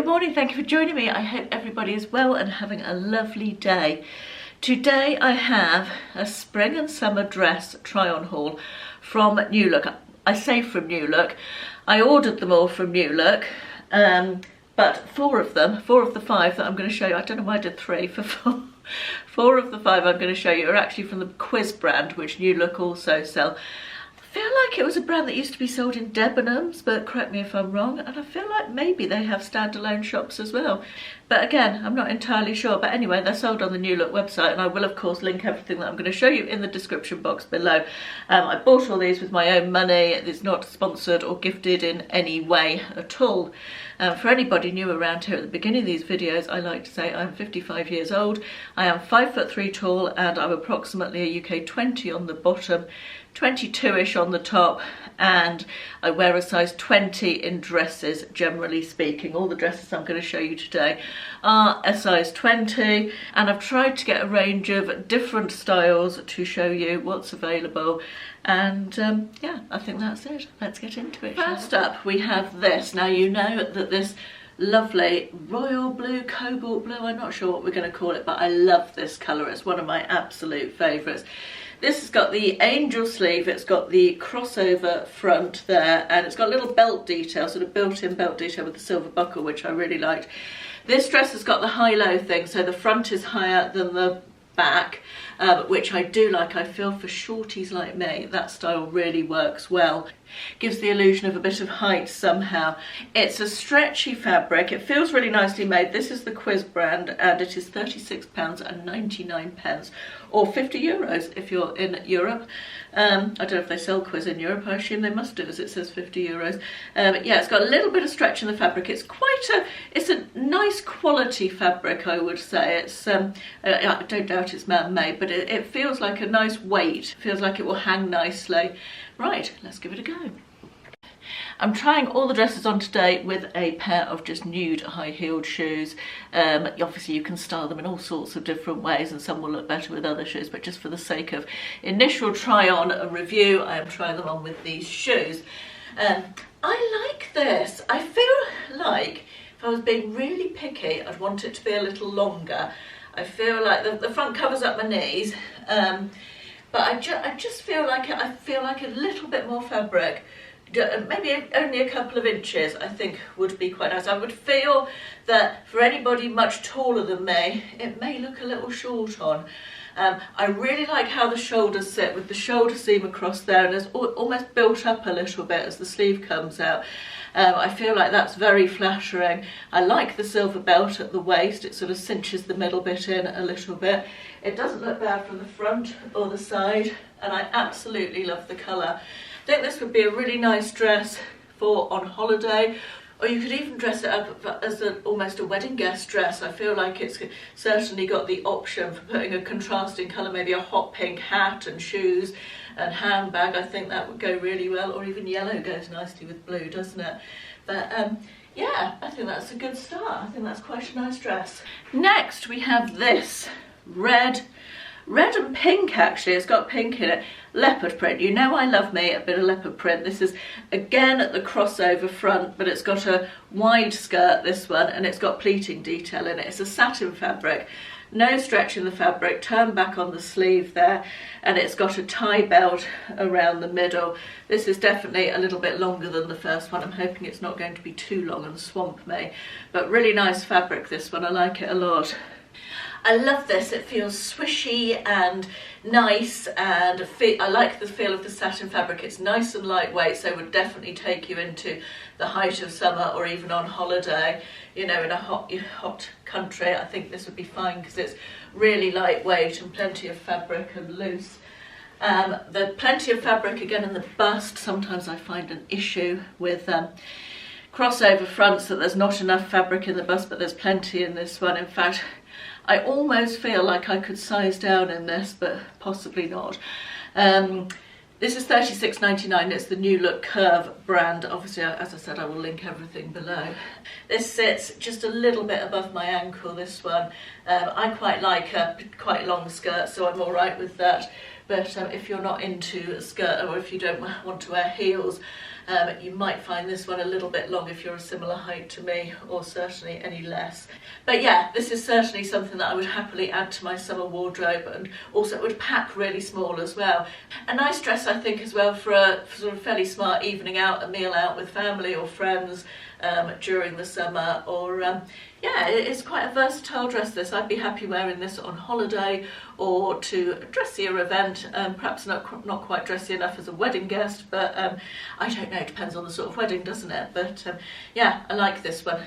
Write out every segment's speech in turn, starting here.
Good morning, thank you for joining me. I hope everybody is well and having a lovely day. Today I have a spring and summer dress try-on haul from New Look. I say from New Look, I ordered them all from New Look, but four of the five that I'm going to show you, I don't know why I did three for four. Four of the five I'm going to show you are actually from the Quiz brand, which New Look also sell. I feel like it was a brand that used to be sold in Debenhams, but correct me if I'm wrong, and I feel like maybe they have standalone shops as well. But again, I'm not entirely sure. But anyway, they're sold on the New Look website, and I will of course link everything that I'm going to show you in the description box below. I bought all these with my own money. It's not sponsored or gifted in any way at all. For anybody new around here, at the beginning of these videos, I like to say I'm 55 years old. I am 5'3" tall, and I'm approximately a UK 20 on the bottom, 22-ish on the top, and I wear a size 20 in dresses, generally speaking. All the dresses I'm going to show you today are a size 20, and I've tried to get a range of different styles to show you what's available. And yeah, I think that's it. Let's get into it. First up, we have this. Now, you know that this lovely royal blue, cobalt blue, I'm not sure what we're going to call it, but I love this colour. It's one of my absolute favourites. This has got the angel sleeve, it's got the crossover front there, and it's got a little belt detail, sort of built-in belt detail with the silver buckle, which I really liked. This dress has got the high-low thing, so the front is higher than the back, which I do like. I feel for shorties like me, that style really works well. Gives the illusion of a bit of height somehow. It's a stretchy fabric. It feels really nicely made. This is the Quiz brand, and it is £36.99 or €50 if you're in Europe. I don't know if they sell Quiz in Europe. I assume they must do, as it says €50. Yeah, it's got a little bit of stretch in the fabric. It's it's a nice quality fabric, I would say. It's I don't doubt it's man-made, but it feels like a nice weight. It feels like it will hang nicely. Right, let's give it a go. I'm trying all the dresses on today with a pair of just nude high-heeled shoes. Obviously you can style them in all sorts of different ways, and some will look better with other shoes, but just for the sake of initial try-on and review, I am trying them on with these shoes. I like this. I feel like if I was being really picky, I'd want it to be a little longer. I feel like the front covers up my knees, but I just feel like a little bit more fabric, maybe only a couple of inches, I think would be quite nice. I would feel that for anybody much taller than me, it may look a little short on. I really like how the shoulders sit, with the shoulder seam across there, and it's almost built up a little bit as the sleeve comes out. I feel like that's very flattering. I like the silver belt at the waist. It sort of cinches the middle bit in a little bit. It doesn't look bad from the front or the side, and I absolutely love the colour. I think this would be a really nice dress for on holiday, or you could even dress it up as almost a wedding guest dress. I feel like it's certainly got the option for putting a contrasting colour, maybe a hot pink hat and shoes and handbag. I think that would go really well, or even yellow goes nicely with blue, doesn't it? But yeah, I think that's a good start. I think that's quite a nice dress. Next we have this red and pink, actually. It's got pink in it. Leopard print. You know I love me a bit of leopard print. This is again at the crossover front, but it's got a wide skirt, this one, and it's got pleating detail in it. It's a satin fabric. No stretch in the fabric, turn back on the sleeve there, and it's got a tie belt around the middle. This is definitely a little bit longer than the first one. I'm hoping it's not going to be too long and swamp me, but really nice fabric, this one. I like it a lot. I love this. It feels swishy and nice, and I like the feel of the satin fabric. It's nice and lightweight, so it would definitely take you into the height of summer or even on holiday, you know, in a hot country. I think this would be fine because it's really lightweight and plenty of fabric and loose. There's plenty of fabric again in the bust. Sometimes I find an issue with crossover fronts that there's not enough fabric in the bust, but there's plenty in this one. In fact, I almost feel like I could size down in this, but possibly not. This is £36.99. It's the New Look Curve brand. Obviously, as I said, I will link everything below. This sits just a little bit above my ankle, this one. I quite like a quite long skirt, so I'm all right with that. but if you're not into a skirt, or if you don't want to wear heels, you might find this one a little bit long if you're a similar height to me, or certainly any less. But yeah, this is certainly something that I would happily add to my summer wardrobe, and also it would pack really small as well. A nice dress, I think, as well for a sort of fairly smart evening out, a meal out with family or friends during the summer, or yeah, it's quite a versatile dress this. I'd be happy wearing this on holiday or to a dressier event, perhaps not quite dressy enough as a wedding guest, but I don't know, it depends on the sort of wedding, doesn't it? But yeah, I like this one.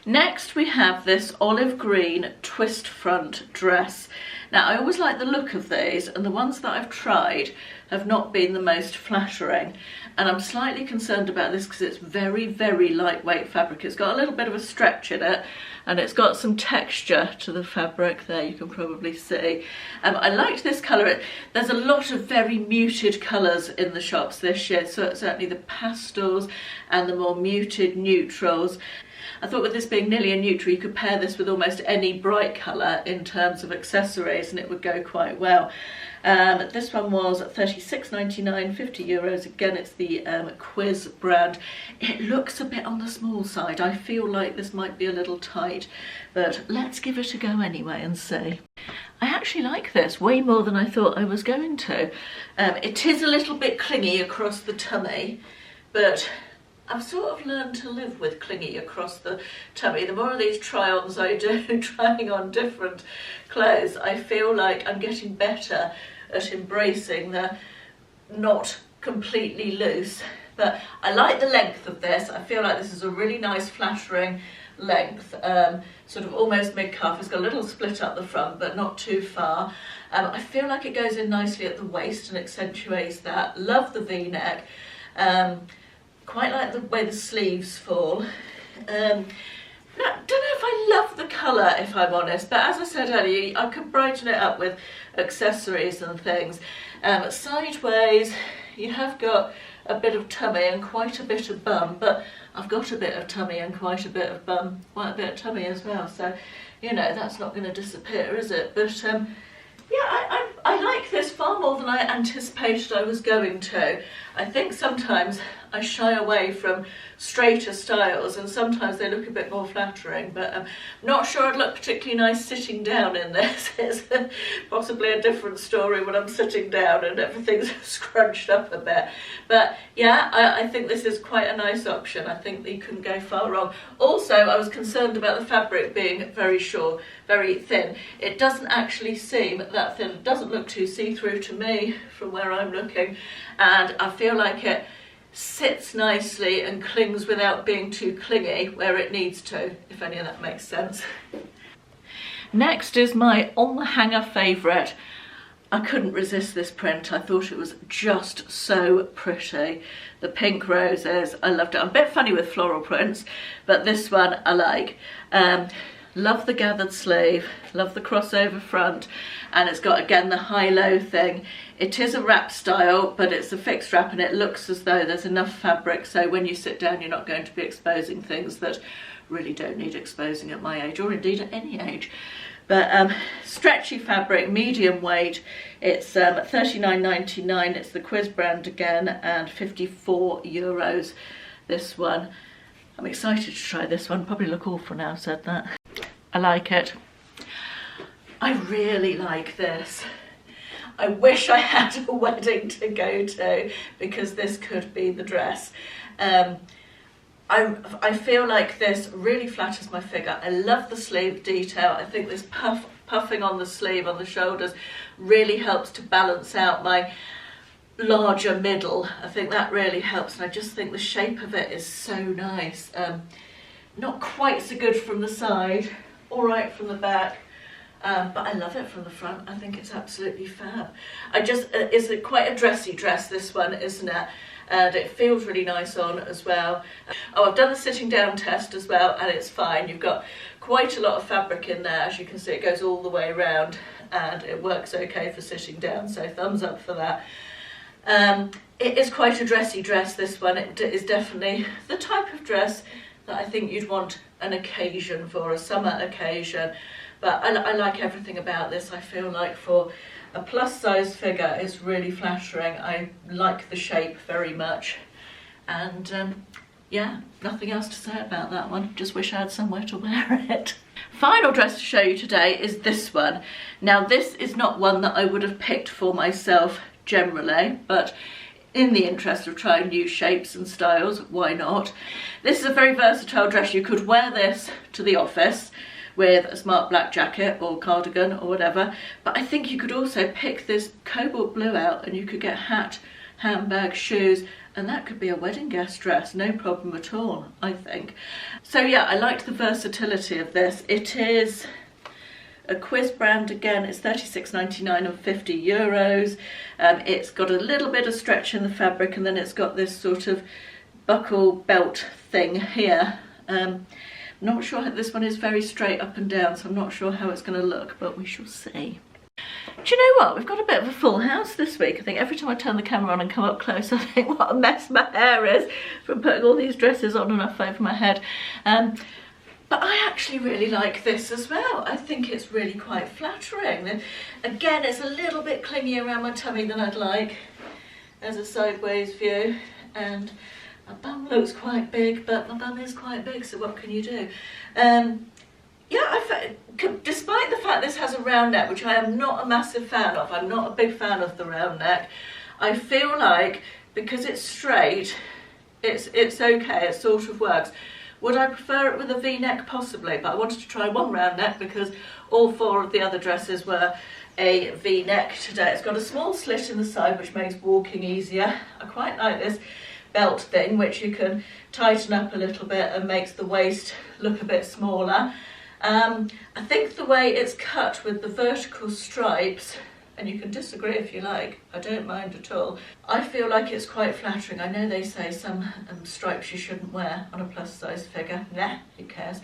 Next we have this olive green twist front dress. Now I always like the look of these, and the ones that I've tried have not been the most flattering, and I'm slightly concerned about this because it's very, very lightweight fabric. It's got a little bit of a stretch in it, and it's got some texture to the fabric there, you can probably see. I liked this colour. There's a lot of very muted colours in the shops this year, so certainly the pastels and the more muted neutrals. I thought with this being nearly a neutral, you could pair this with almost any bright colour in terms of accessories and it would go quite well. This one was €36.99, €50. Again, it's the Quiz brand. It looks a bit on the small side. I feel like this might be a little tight, but let's give it a go anyway and see. I actually like this way more than I thought I was going to. It is a little bit clingy across the tummy, but I've sort of learned to live with clingy across the tummy. The more of these try-ons I do, trying on different clothes, I feel like I'm getting better at embracing the not completely loose. But I like the length of this. I feel like this is a really nice flattering length, sort of almost mid-calf. It's got a little split up the front, but not too far. I feel like it goes in nicely at the waist and accentuates that. Love the V-neck. Quite like the way the sleeves fall. Don't know if I love the colour, if I'm honest, but as I said earlier, I could brighten it up with accessories and things. Sideways, you have got a bit of tummy and quite a bit of bum, but I've got a bit of tummy and quite a bit of bum, quite a bit of tummy as well, so, you know, that's not going to disappear, is it? But yeah, I like this far more than I anticipated I was going to. I think sometimes I shy away from straighter styles, and sometimes they look a bit more flattering, but I'm not sure I'd look particularly nice sitting down in this. It's possibly a different story when I'm sitting down and everything's scrunched up a bit. But yeah, I think this is quite a nice option. I think that you couldn't go far wrong. Also, I was concerned about the fabric being very short, very thin. It doesn't actually seem that thin. It doesn't look too see-through to me from where I'm looking, and I feel like it sits nicely and clings without being too clingy where it needs to, if any of that makes sense. Next is my on the hanger favourite. I couldn't resist this print. I thought it was just so pretty. The pink roses, I loved it. I'm a bit funny with floral prints, but this one I like. Love the gathered sleeve, love the crossover front, and it's got again the high-low thing. It is a wrap style, but it's a fixed wrap, and it looks as though there's enough fabric so when you sit down you're not going to be exposing things that really don't need exposing at my age, or indeed at any age. But stretchy fabric, medium weight. It's £39.99. It's the Quiz brand again, and €54 this one. I'm excited to try this one. Probably look awful now I've said that. I like it. I really like this. I wish I had a wedding to go to, because this could be the dress. I feel like this really flatters my figure. I love the sleeve detail. I think this puffing on the sleeve, on the shoulders, really helps to balance out my larger middle. I think that really helps, and I just think the shape of it is so nice. Not quite so good from the side, all right from the back, but I love it from the front. I think it's absolutely fab. It's quite a dressy dress, this one, isn't it? And it feels really nice on as well. Oh, I've done the sitting down test as well, and it's fine. You've got quite a lot of fabric in there. As you can see, it goes all the way around, and it works okay for sitting down, so thumbs up for that. It is quite a dressy dress, this one. It is definitely the type of dress that I think you'd want an occasion for, a summer occasion. But I like everything about this. I feel like for a plus size figure, it's really flattering. I like the shape very much, and yeah, nothing else to say about that one. Just wish I had somewhere to wear it. Final dress to show you today is this one. Now this is not one that I would have picked for myself generally, but in the interest of trying new shapes and styles, why not? This is a very versatile dress. You could wear this to the office with a smart black jacket or cardigan or whatever, but I think you could also pick this cobalt blue out and you could get hat, handbag, shoes, and that could be a wedding guest dress, no problem at all, I think. So yeah, I liked the versatility of this. It is a Quiz brand again. It's €36.99 and €50. It's got a little bit of stretch in the fabric, and then it's got this sort of buckle belt thing here. I'm not sure how this one is very straight up and down, so I'm not sure how it's going to look, but we shall see. Do you know what? We've got a bit of a full house this week. I think every time I turn the camera on and come up close, I think what a mess my hair is from putting all these dresses on and off over my head. But I actually really like this as well. I think it's really quite flattering. And again, it's a little bit clingy around my tummy than I'd like. There's a sideways view, and my bum looks quite big, but my bum is quite big, so what can you do? Yeah, despite the fact this has a round neck, which I am not a massive fan of, I'm not a big fan of the round neck, I feel like because it's straight, it's okay, it sort of works. Would I prefer it with a V-neck? Possibly, but I wanted to try one round neck because all four of the other dresses were a V-neck today. It's got a small slit in the side, which makes walking easier. I quite like this belt thing, which you can tighten up a little bit and makes the waist look a bit smaller. I think the way it's cut with the vertical stripes, and you can disagree if you like, I don't mind at all, I feel like it's quite flattering. I know they say some stripes you shouldn't wear on a plus size figure. Nah, who cares?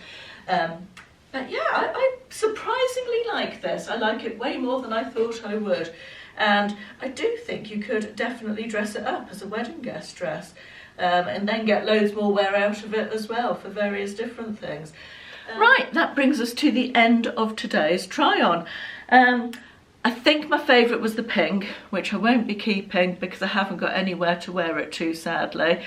But yeah, I surprisingly like this. I like it way more than I thought I would. And I do think you could definitely dress it up as a wedding guest dress, and then get loads more wear out of it as well for various different things. Right, that brings us to the end of today's try on. I think my favourite was the pink, which I won't be keeping because I haven't got anywhere to wear it to, sadly.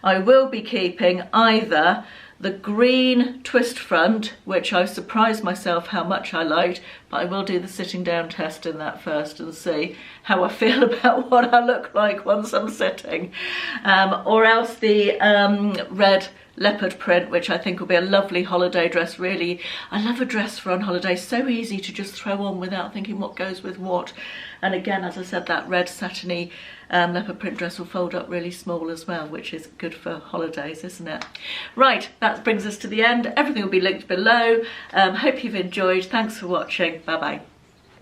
I will be keeping either the green twist front, which I surprised myself how much I liked, but I will do the sitting down test in that first and see how I feel about what I look like once I'm sitting. Or else the red leopard print, which I think will be a lovely holiday dress. Really, I love a dress for on holiday, so easy to just throw on without thinking what goes with what. And again, as I said, that red satiny leopard print dress will fold up really small as well, which is good for holidays, isn't it? Right, that brings us to the end. Everything will be linked below. Hope you've enjoyed. Thanks for watching. Bye bye.